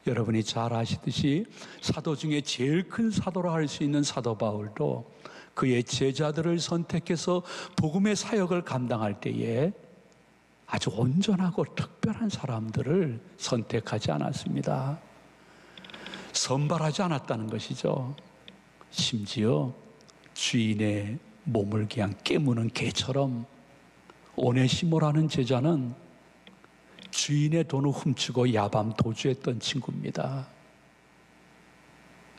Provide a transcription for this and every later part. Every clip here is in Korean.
여러분이 잘 아시듯이 사도 중에 제일 큰 사도라 할 수 있는 사도 바울도 그의 제자들을 선택해서 복음의 사역을 감당할 때에 아주 온전하고 특별한 사람들을 선택하지 않았습니다. 선발하지 않았다는 것이죠. 심지어 주인의 몸을 그냥 깨무는 개처럼 오네시모라는 제자는 주인의 돈을 훔치고 야밤 도주했던 친구입니다.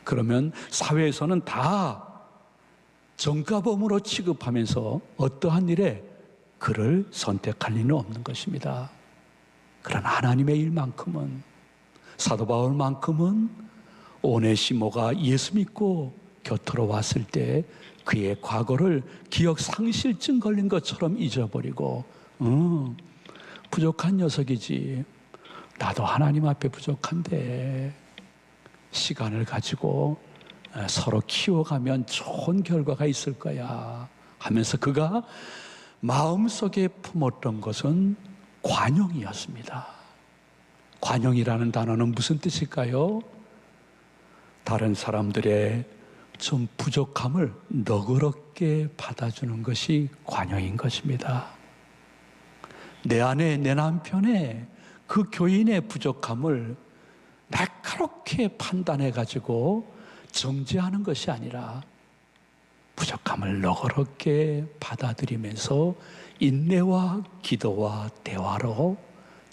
그러면 사회에서는 다 전과범으로 취급하면서 어떠한 일에 그를 선택할 리는 없는 것입니다. 그러나 하나님의 일만큼은, 사도 바울만큼은 오네시모가 예수 믿고 곁으로 왔을 때 그의 과거를 기억 상실증 걸린 것처럼 잊어버리고 부족한 녀석이지, 나도 하나님 앞에 부족한데 시간을 가지고 서로 키워가면 좋은 결과가 있을 거야 하면서 그가 마음속에 품었던 것은 관용이었습니다. 관용이라는 단어는 무슨 뜻일까요? 다른 사람들의 좀 부족함을 너그럽게 받아주는 것이 관용인 것입니다. 내 아내, 내 남편의 그 교인의 부족함을 날카롭게 판단해가지고 정죄하는 것이 아니라 부족함을 너그럽게 받아들이면서 인내와 기도와 대화로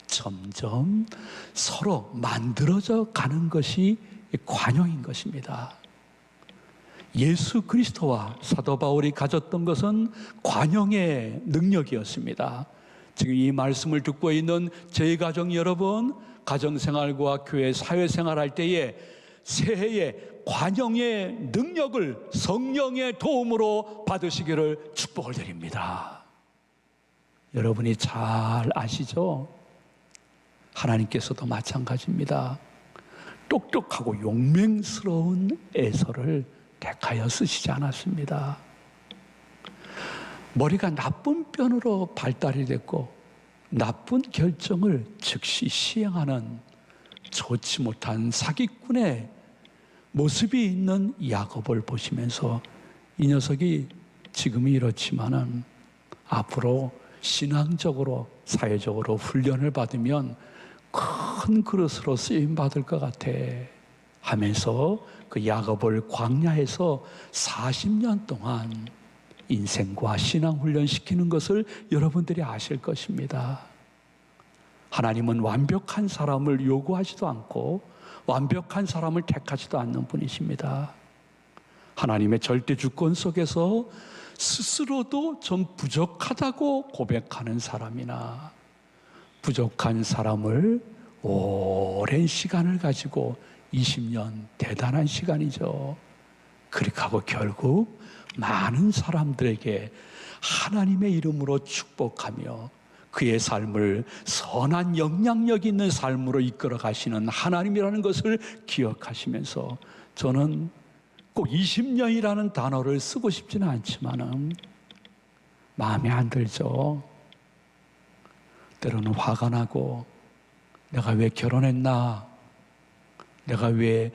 점점 서로 만들어져 가는 것이 관용인 것입니다. 예수 그리스도와 사도 바울이 가졌던 것은 관용의 능력이었습니다. 지금 이 말씀을 듣고 있는 저희 가정 여러분, 가정생활과 교회 사회생활 할 때에 새해에 관용의 능력을 성령의 도움으로 받으시기를 축복을 드립니다. 여러분이 잘 아시죠? 하나님께서도 마찬가지입니다. 똑똑하고 용맹스러운 에서를 택하여 쓰시지 않았습니다. 머리가 나쁜 편으로 발달이 됐고 나쁜 결정을 즉시 시행하는 좋지 못한 사기꾼의 모습이 있는 야곱을 보시면서 이 녀석이 지금은 이렇지만은 앞으로 신앙적으로 사회적으로 훈련을 받으면 큰 그릇으로 쓰임 받을 것 같아 하면서 그 야곱을 광야에서 40년 동안 인생과 신앙 훈련시키는 것을 여러분들이 아실 것입니다. 하나님은 완벽한 사람을 요구하지도 않고 완벽한 사람을 택하지도 않는 분이십니다. 하나님의 절대 주권 속에서 스스로도 좀 부족하다고 고백하는 사람이나 부족한 사람을 오랜 시간을 가지고 20년, 대단한 시간이죠. 그렇게 하고 결국 많은 사람들에게 하나님의 이름으로 축복하며 그의 삶을 선한 영향력 있는 삶으로 이끌어 가시는 하나님이라는 것을 기억하시면서 저는 꼭 20년이라는 단어를 쓰고 싶지는 않지만은 마음에 안 들죠. 때로는 화가 나고 내가 왜 결혼했나? 내가 왜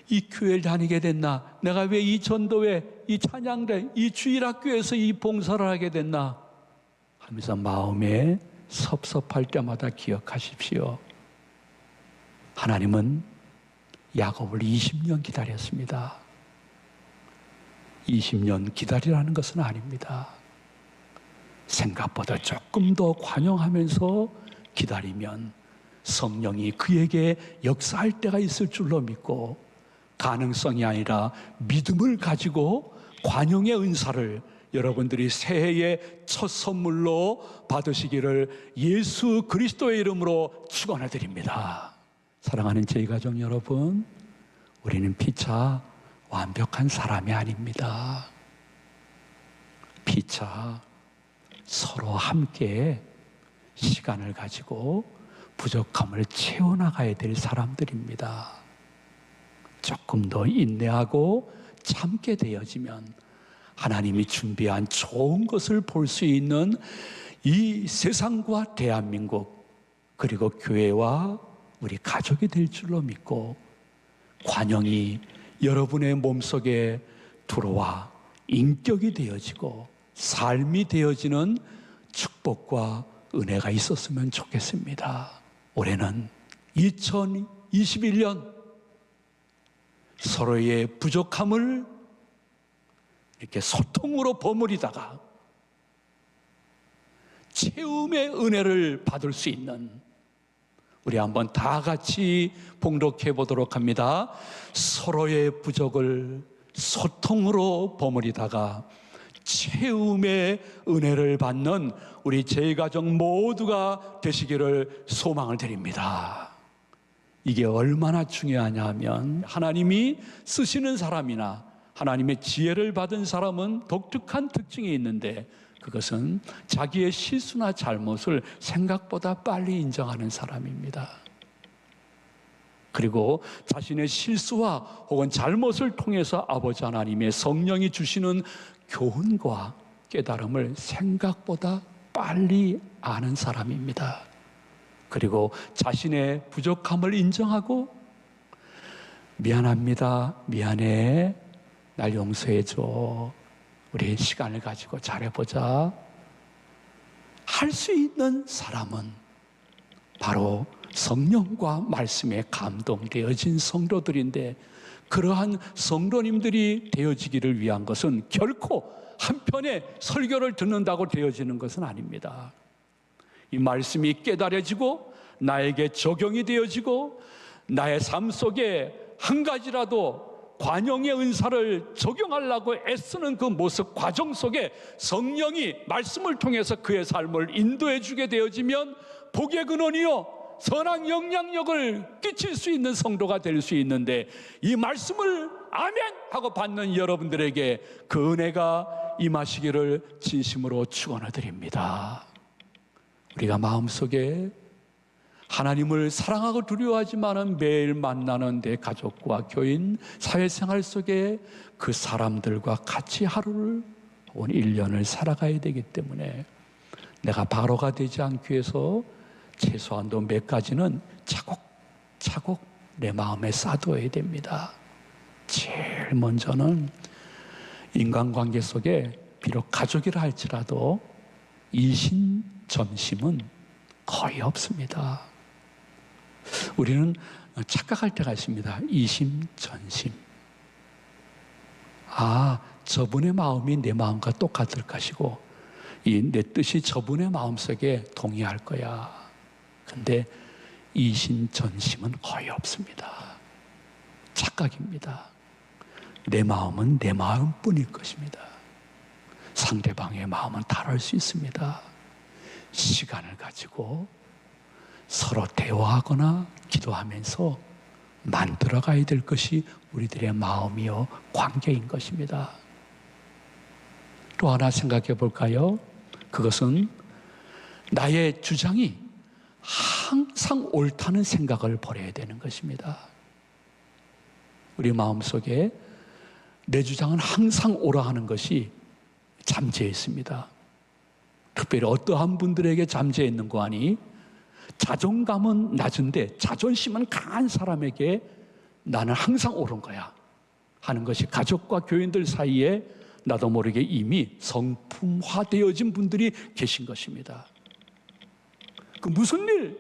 이 교회를 다니게 됐나? 내가 왜 이 전도회, 이 찬양대, 이 주일학교에서 이 봉사를 하게 됐나? 하면서 마음에 섭섭할 때마다 기억하십시오. 하나님은 야곱을 20년 기다렸습니다. 20년 기다리라는 것은 아닙니다. 생각보다 조금 더 관용하면서 기다리면 성령이 그에게 역사할 때가 있을 줄로 믿고 가능성이 아니라 믿음을 가지고 관용의 은사를 여러분들이 새해의 첫 선물로 받으시기를 예수 그리스도의 이름으로 축원해 드립니다. 사랑하는 저희 가족 여러분, 우리는 피차 완벽한 사람이 아닙니다. 피차 서로 함께 시간을 가지고 부족함을 채워나가야 될 사람들입니다. 조금 더 인내하고 참게 되어지면 하나님이 준비한 좋은 것을 볼 수 있는 이 세상과 대한민국 그리고 교회와 우리 가족이 될 줄로 믿고 관영이 여러분의 몸속에 들어와 인격이 되어지고 삶이 되어지는 축복과 은혜가 있었으면 좋겠습니다. 올해는 2021년 서로의 부족함을 이렇게 소통으로 버무리다가 채움의 은혜를 받을 수 있는, 우리 한번 다 같이 봉독해 보도록 합니다. 서로의 부족을 소통으로 버무리다가 채움의 은혜를 받는 우리 제가족 모두가 되시기를 소망을 드립니다. 이게 얼마나 중요하냐 하면, 하나님이 쓰시는 사람이나 하나님의 지혜를 받은 사람은 독특한 특징이 있는데, 그것은 자기의 실수나 잘못을 생각보다 빨리 인정하는 사람입니다. 그리고 자신의 실수와 혹은 잘못을 통해서 아버지 하나님의 성령이 주시는 교훈과 깨달음을 생각보다 빨리 아는 사람입니다. 그리고 자신의 부족함을 인정하고 미안합니다, 미안해, 날 용서해줘, 우리 시간을 가지고 잘해보자 할 수 있는 사람은 바로 성령과 말씀에 감동되어진 성도들인데, 그러한 성도님들이 되어지기를 위한 것은 결코 한편의 설교를 듣는다고 되어지는 것은 아닙니다. 이 말씀이 깨달아지고 나에게 적용이 되어지고 나의 삶 속에 한 가지라도 관용의 은사를 적용하려고 애쓰는 그 모습 과정 속에 성령이 말씀을 통해서 그의 삶을 인도해 주게 되어지면 복의 근원이요 선한 영향력을 끼칠 수 있는 성도가 될 수 있는데, 이 말씀을 아멘 하고 받는 여러분들에게 그 은혜가 임하시기를 진심으로 축원을 드립니다. 우리가 마음속에 하나님을 사랑하고 두려워하지만은 매일 만나는 내 가족과 교인, 사회생활 속에 그 사람들과 같이 하루를 혹은 1년을 살아가야 되기 때문에 내가 바로가 되지 않기 위해서 최소한도 몇 가지는 차곡차곡 내 마음에 쌓아둬야 됩니다. 제일 먼저는 인간관계 속에 비록 가족이라 할지라도 이심전심은 거의 없습니다. 우리는 착각할 때가 있습니다. 이심전심. 저분의 마음이 내 마음과 똑같을 것이고 내 뜻이 저분의 마음속에 동의할 거야. 근데 이심전심은 거의 없습니다. 착각입니다. 내 마음은 내 마음뿐일 것입니다. 상대방의 마음은 다를 수 있습니다. 시간을 가지고 서로 대화하거나 기도하면서 만들어가야 될 것이 우리들의 마음이요 관계인 것입니다. 또 하나 생각해 볼까요? 그것은 나의 주장이 항상 옳다는 생각을 버려야 되는 것입니다. 우리 마음속에 내 주장은 항상 옳아 하는 것이 잠재해 있습니다. 특별히 어떠한 분들에게 잠재해 있는 거 아니? 자존감은 낮은데 자존심은 강한 사람에게 나는 항상 옳은 거야 하는 것이 가족과 교인들 사이에 나도 모르게 이미 성품화되어진 분들이 계신 것입니다. 그 무슨 일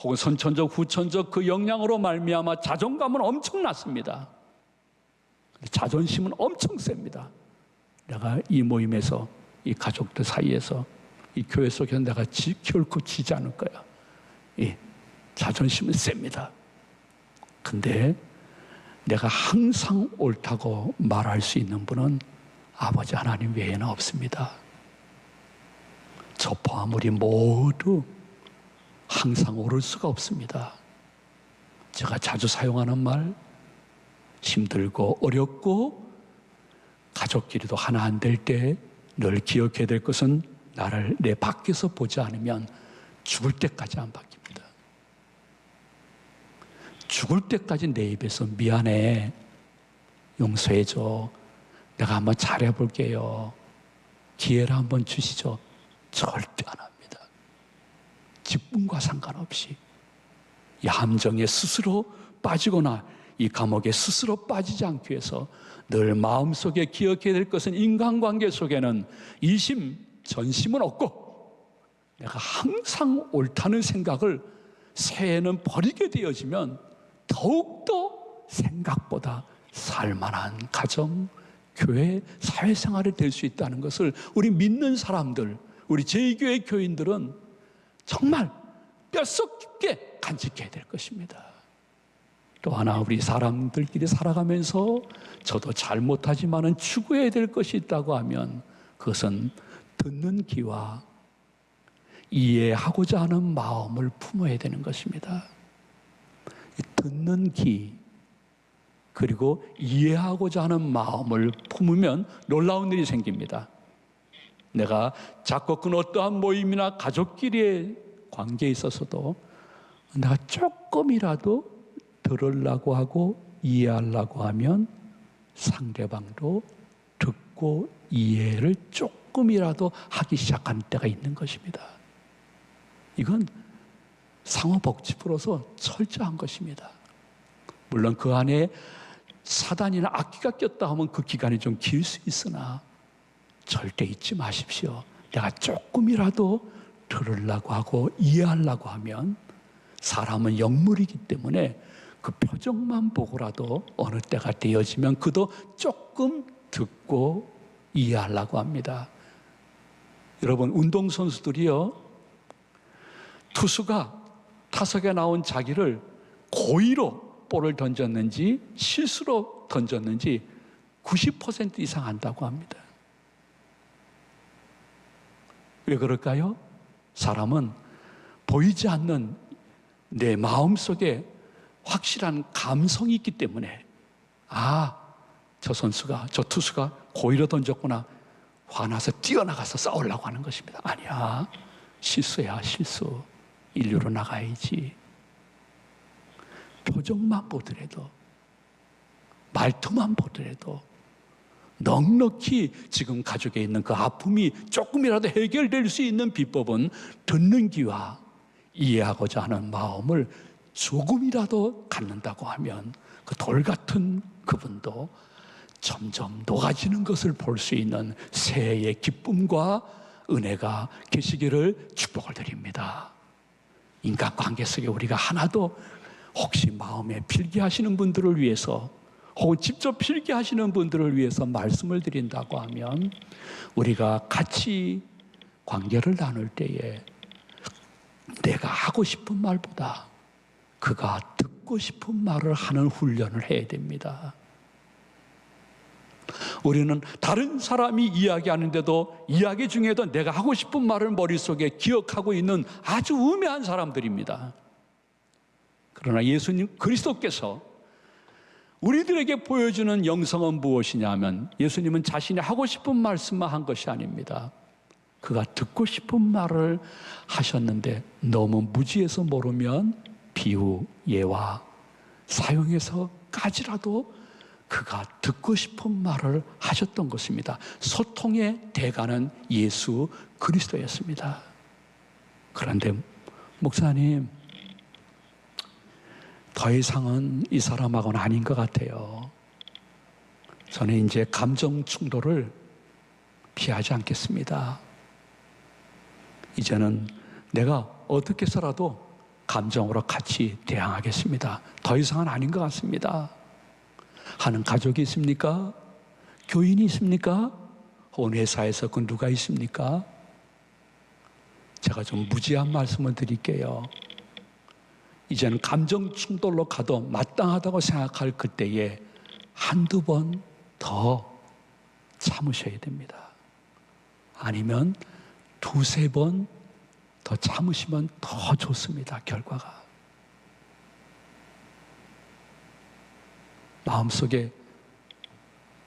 혹은 선천적 후천적 그 영향으로 말미암아 자존감은 엄청 낮습니다. 자존심은 엄청 셉니다. 내가 이 모임에서 이 가족들 사이에서 이 교회 속에서 내가 결코 지지 않을 거야. 자존심은 셉니다. 근데 내가 항상 옳다고 말할 수 있는 분은 아버지 하나님 외에는 없습니다. 저 포함 우리 모두 항상 옳을 수가 없습니다. 제가 자주 사용하는 말, 힘들고 어렵고 가족끼리도 하나 안 될 때 늘 기억해야 될 것은 나를 내 밖에서 보지 않으면 죽을 때까지 안 바뀝니다. 죽을 때까지 내 입에서 미안해, 용서해줘, 내가 한번 잘해볼게요, 기회를 한번 주시죠, 절대 안 합니다. 직분과 상관없이 이 함정에 스스로 빠지거나 이 감옥에 스스로 빠지지 않기 위해서 늘 마음속에 기억해야 될 것은 인간관계 속에는 이심 전심은 없고 내가 항상 옳다는 생각을 새해는 버리게 되어지면 더욱더 생각보다 살만한 가정, 교회, 사회생활이 될 수 있다는 것을 우리 믿는 사람들, 우리 제2교회 교인들은 정말 뼛속 깊게 간직해야 될 것입니다. 또 하나 우리 사람들끼리 살아가면서 저도 잘못하지만은 추구해야 될 것이 있다고 하면 그것은 듣는 귀와 이해하고자 하는 마음을 품어야 되는 것입니다. 듣는 귀 그리고 이해하고자 하는 마음을 품으면 놀라운 일이 생깁니다. 내가 작고 큰 어떠한 모임이나 가족끼리의 관계에 있어서도 내가 조금이라도 들으려고 하고 이해하려고 하면 상대방도 듣고 이해를 조금이라도 하기 시작하는 때가 있는 것입니다. 이건 상호복집으로서 철저한 것입니다. 물론 그 안에 사단이나 악기가 꼈다 하면 그 기간이 좀 길 수 있으나 절대 잊지 마십시오. 내가 조금이라도 들으려고 하고 이해하려고 하면 사람은 영물이기 때문에 그 표정만 보고라도 어느 때가 되어지면 그도 조금 듣고 이해하려고 합니다. 여러분, 운동선수들이요, 투수가 타석에 나온 자기를 고의로 볼을 던졌는지 실수로 던졌는지 90% 이상 안다고 합니다. 왜 그럴까요? 사람은 보이지 않는 내 마음속에 확실한 감성이 있기 때문에 저 선수가, 저 투수가 고의로 던졌구나, 화나서 뛰어나가서 싸우려고 하는 것입니다. 아니야, 실수야, 실수. 인류로 나가야지. 표정만 보더라도, 말투만 보더라도 넉넉히 지금 가족에 있는 그 아픔이 조금이라도 해결될 수 있는 비법은 듣는 귀와 이해하고자 하는 마음을 조금이라도 갖는다고 하면 그 돌 같은 그분도 점점 녹아지는 것을 볼 수 있는 새해의 기쁨과 은혜가 계시기를 축복을 드립니다. 인간관계 속에 우리가 하나도 혹시 마음에 필기하시는 분들을 위해서 혹은 직접 필기하시는 분들을 위해서 말씀을 드린다고 하면 우리가 같이 관계를 나눌 때에 내가 하고 싶은 말보다 그가 듣고 싶은 말을 하는 훈련을 해야 됩니다. 우리는 다른 사람이 이야기하는데도 이야기 중에도 내가 하고 싶은 말을 머릿속에 기억하고 있는 아주 우매한 사람들입니다. 그러나 예수님 그리스도께서 우리들에게 보여주는 영성은 무엇이냐 하면 예수님은 자신이 하고 싶은 말씀만 한 것이 아닙니다. 그가 듣고 싶은 말을 하셨는데 너무 무지해서 모르면 비유, 예와 사용해서까지라도 그가 듣고 싶은 말을 하셨던 것입니다. 소통의 대가는 예수 그리스도였습니다. 그런데 목사님, 더 이상은 이 사람하고는 아닌 것 같아요. 저는 이제 감정 충돌을 피하지 않겠습니다. 이제는 내가 어떻게 해서라도 감정으로 같이 대항하겠습니다. 더 이상은 아닌 것 같습니다. 하는 가족이 있습니까? 교인이 있습니까? 혹은 회사에서 그 누가 있습니까? 제가 좀 무지한 말씀을 드릴게요. 이제는 감정 충돌로 가도 마땅하다고 생각할 그때에 한두 번 더 참으셔야 됩니다. 아니면 두세 번 더 참으시면 더 좋습니다. 결과가. 마음속에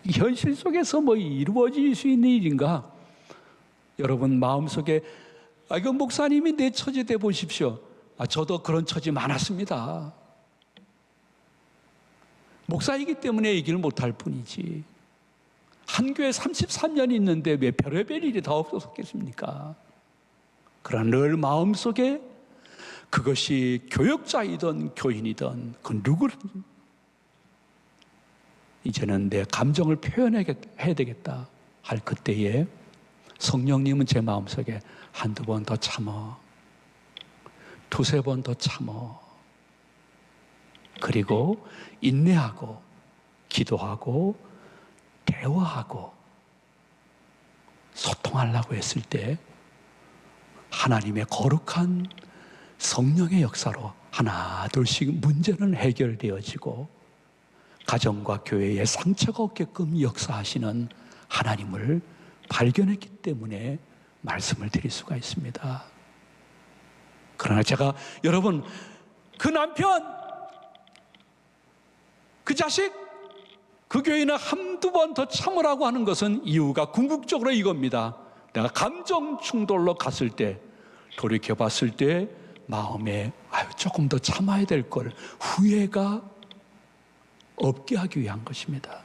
현실 속에서 뭐 이루어질 수 있는 일인가? 여러분 마음속에 이거 목사님이 내 처지 돼 보십시오. 저도 그런 처지 많았습니다. 목사이기 때문에 얘기를 못할 뿐이지. 한 교회 33년 있는데 왜 별의별 일이 다 없었겠습니까? 그러나 늘 마음속에 그것이 교역자이든 교인이든 그 누구든 이제는 내 감정을 표현해야 되겠다 할 그때에 성령님은 제 마음속에 한두 번 더 참어, 두세 번 더 참어, 그리고 인내하고 기도하고 대화하고 소통하려고 했을 때 하나님의 거룩한 성령의 역사로 하나 둘씩 문제는 해결되어지고 가정과 교회에 상처가 없게끔 역사하시는 하나님을 발견했기 때문에 말씀을 드릴 수가 있습니다. 그러나 제가 여러분, 그 남편, 그 자식, 그 교인은 한두 번 더 참으라고 하는 것은 이유가 궁극적으로 이겁니다. 내가 감정 충돌로 갔을 때, 돌이켜 봤을 때 마음에 조금 더 참아야 될 걸 후회가 없게 하기 위한 것입니다.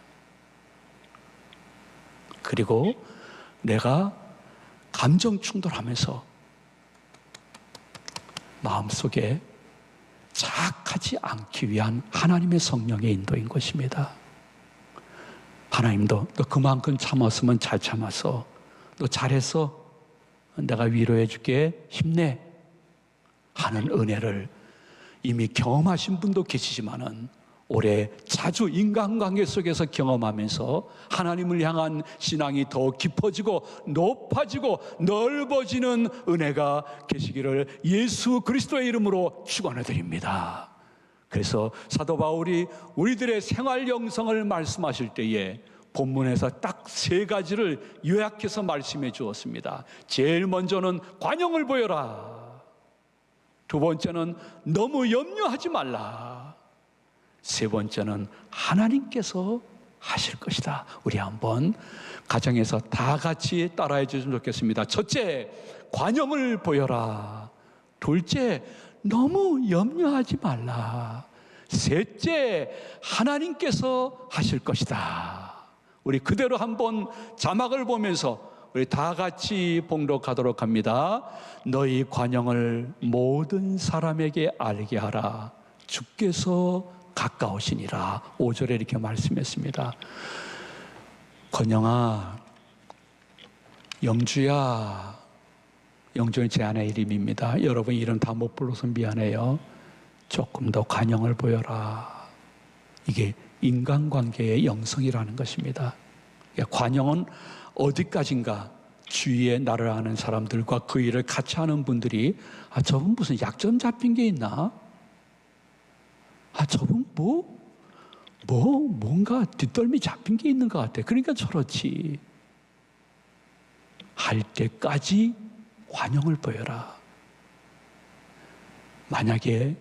그리고 내가 감정 충돌하면서 마음속에 자학하지 않기 위한 하나님의 성령의 인도인 것입니다. 하나님도 너 그만큼 참았으면 잘 참았어, 너 잘했어, 내가 위로해 줄게, 힘내 하는 은혜를 이미 경험하신 분도 계시지만은 오래 자주 인간관계 속에서 경험하면서 하나님을 향한 신앙이 더 깊어지고 높아지고 넓어지는 은혜가 계시기를 예수 그리스도의 이름으로 축원해 드립니다. 그래서 사도 바울이 우리들의 생활 영성을 말씀하실 때에 본문에서 딱 세 가지를 요약해서 말씀해 주었습니다. 제일 먼저는 관용을 보여라. 두 번째는 너무 염려하지 말라. 세 번째는 하나님께서 하실 것이다. 우리 한번 가정에서 다 같이 따라해 주시면 좋겠습니다. 첫째, 관용을 보여라. 둘째, 너무 염려하지 말라. 셋째, 하나님께서 하실 것이다. 우리 그대로 한번 자막을 보면서 우리 다 같이 봉독하도록 합니다. 너희 관용을 모든 사람에게 알게 하라. 주께서 가까우시니라. 5절에 이렇게 말씀했습니다. 건영아, 영주야, 영주는 제 아내 이름입니다. 여러분 이름 다 못 불러서 미안해요. 조금 더 관용을 보여라. 이게 인간관계의 영성이라는 것입니다. 관용은 어디까지인가? 주위에 나를 아는 사람들과 그 일을 같이 하는 분들이 저분 무슨 약점 잡힌 게 있나? 저분 뭔가 뒷덜미 잡힌 게 있는 것 같아. 그러니까 저렇지. 할 때까지 관용을 보여라. 만약에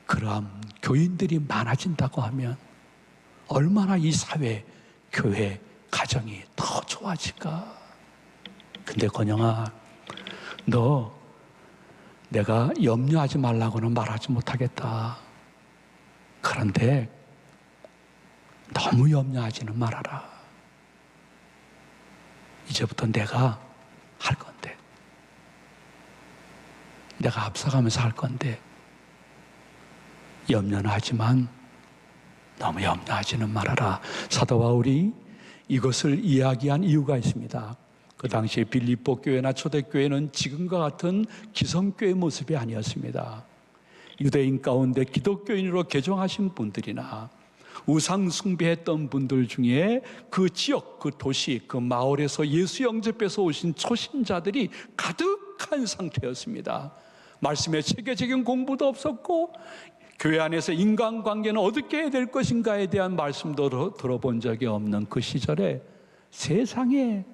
그러한 교인들이 많아진다고 하면 얼마나 이 사회, 교회, 가정이 더 좋아질까? 근데 건영아, 너 내가 염려하지 말라고는 말하지 못하겠다. 그런데 너무 염려하지는 말아라. 이제부터 내가 할 건데, 내가 앞서가면서 할 건데 염려는 하지만 너무 염려하지는 말아라. 사도 바울이 이것을 이야기한 이유가 있습니다. 그 당시에 빌립보 교회나 초대교회는 지금과 같은 기성교회 모습이 아니었습니다. 유대인 가운데 기독교인으로 개종하신 분들이나 우상 숭배했던 분들 중에 그 지역, 그 도시, 그 마을에서 예수 영접해서 오신 초신자들이 가득한 상태였습니다. 말씀에 체계적인 공부도 없었고 교회 안에서 인간관계는 어떻게 해야 될 것인가에 대한 말씀도 들어본 적이 없는 그 시절에 세상에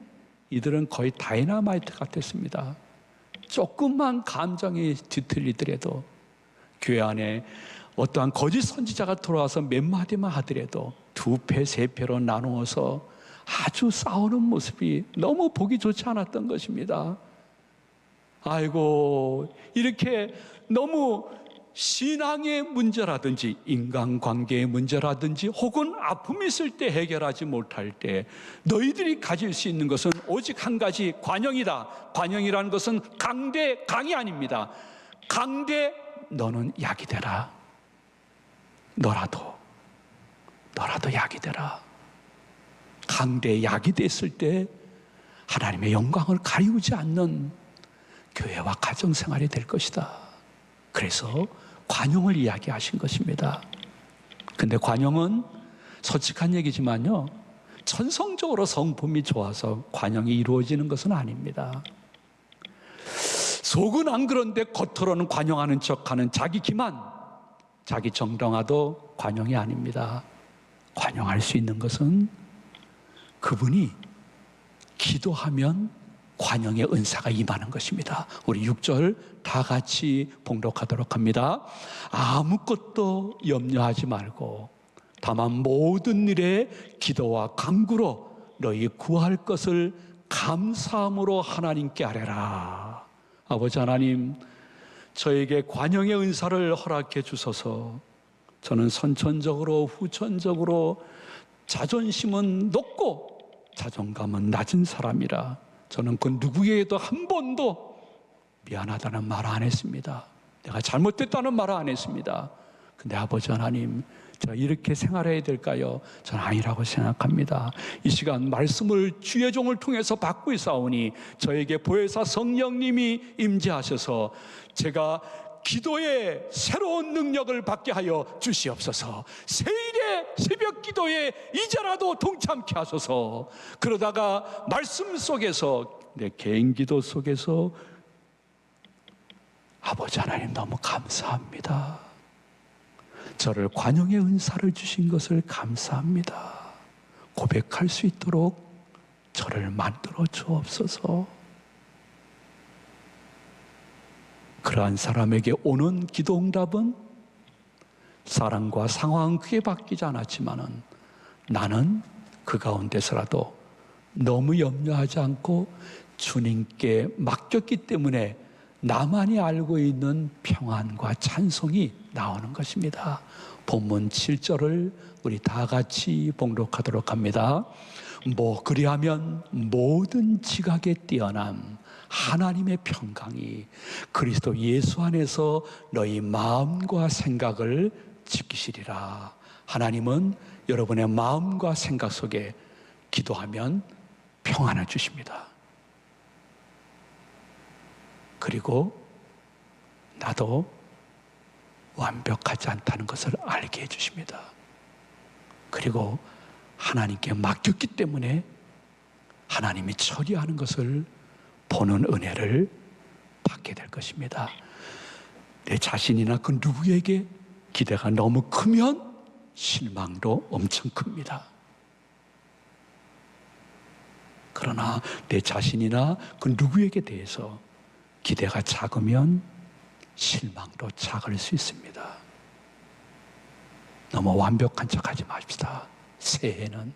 이들은 거의 다이너마이트 같았습니다. 조금만 감정이 뒤틀리더라도 교회 안에 어떠한 거짓 선지자가 들어와서 몇 마디만 하더라도 두 패, 세 패로 나누어서 아주 싸우는 모습이 너무 보기 좋지 않았던 것입니다. 아이고, 이렇게 너무 신앙의 문제라든지 인간관계의 문제라든지 혹은 아픔이 있을 때 해결하지 못할 때 너희들이 가질 수 있는 것은 오직 한 가지, 관용이다. 관용이라는 것은 강이 아닙니다. 강대 너는 약이 되라. 너라도 약이 되라. 강대 약이 됐을 때 하나님의 영광을 가리우지 않는 교회와 가정생활이 될 것이다. 그래서 관용을 이야기하신 것입니다. 근데 관용은 솔직한 얘기지만요, 천성적으로 성품이 좋아서 관용이 이루어지는 것은 아닙니다. 속은 안 그런데 겉으로는 관용하는 척하는 자기 기만, 자기 정당화도 관용이 아닙니다. 관용할 수 있는 것은 그분이 기도하면 관용의 은사가 임하는 것입니다. 우리 6절 다 같이 봉독하도록 합니다. 아무것도 염려하지 말고 다만 모든 일에 기도와 간구로 너희 구할 것을 감사함으로 하나님께 아뢰라. 아버지 하나님, 저에게 관용의 은사를 허락해 주셔서 저는 선천적으로 후천적으로 자존심은 높고 자존감은 낮은 사람이라 저는 그 누구에게도 한 번도 미안하다는 말 안 했습니다. 내가 잘못됐다는 말 안 했습니다. 근데 아버지 하나님, 제가 이렇게 생활해야 될까요? 저는 아니라고 생각합니다. 이 시간 말씀을 주의 종을 통해서 받고 있사오니 저에게 보혜사 성령님이 임재하셔서 제가 기도에 새로운 능력을 받게 하여 주시옵소서. 새일의 새벽 기도에 이제라도 동참케 하소서. 그러다가 말씀 속에서 내 개인 기도 속에서 아버지 하나님 너무 감사합니다. 저를 관용의 은사를 주신 것을 감사합니다. 고백할 수 있도록 저를 만들어 주옵소서. 그러한 사람에게 오는 기도응답은 사랑과 상황은 크게 바뀌지 않았지만은 나는 그 가운데서라도 너무 염려하지 않고 주님께 맡겼기 때문에 나만이 알고 있는 평안과 찬송이 나오는 것입니다. 본문 7절을 우리 다 같이 봉독하도록 합니다. 그리하면 모든 지각에 뛰어남 하나님의 평강이 그리스도 예수 안에서 너희 마음과 생각을 지키시리라. 하나님은 여러분의 마음과 생각 속에 기도하면 평안을 주십니다. 그리고 나도 완벽하지 않다는 것을 알게 해주십니다. 그리고 하나님께 맡겼기 때문에 하나님이 처리하는 것을 보는 은혜를 받게 될 것입니다. 내 자신이나 그 누구에게 기대가 너무 크면 실망도 엄청 큽니다. 그러나 내 자신이나 그 누구에게 대해서 기대가 작으면 실망도 작을 수 있습니다. 너무 완벽한 척하지 맙시다. 새해는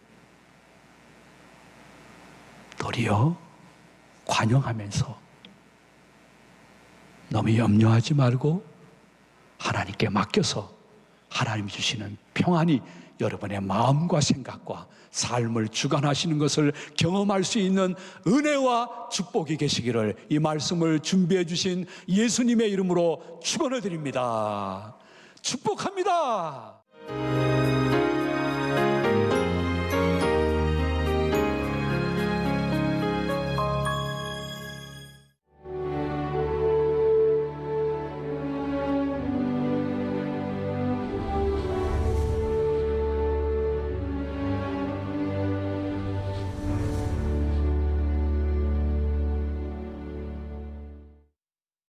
도리어 관용하면서 너무 염려하지 말고 하나님께 맡겨서 하나님이 주시는 평안이 여러분의 마음과 생각과 삶을 주관하시는 것을 경험할 수 있는 은혜와 축복이 계시기를 이 말씀을 준비해 주신 예수님의 이름으로 축원을 드립니다. 축복합니다.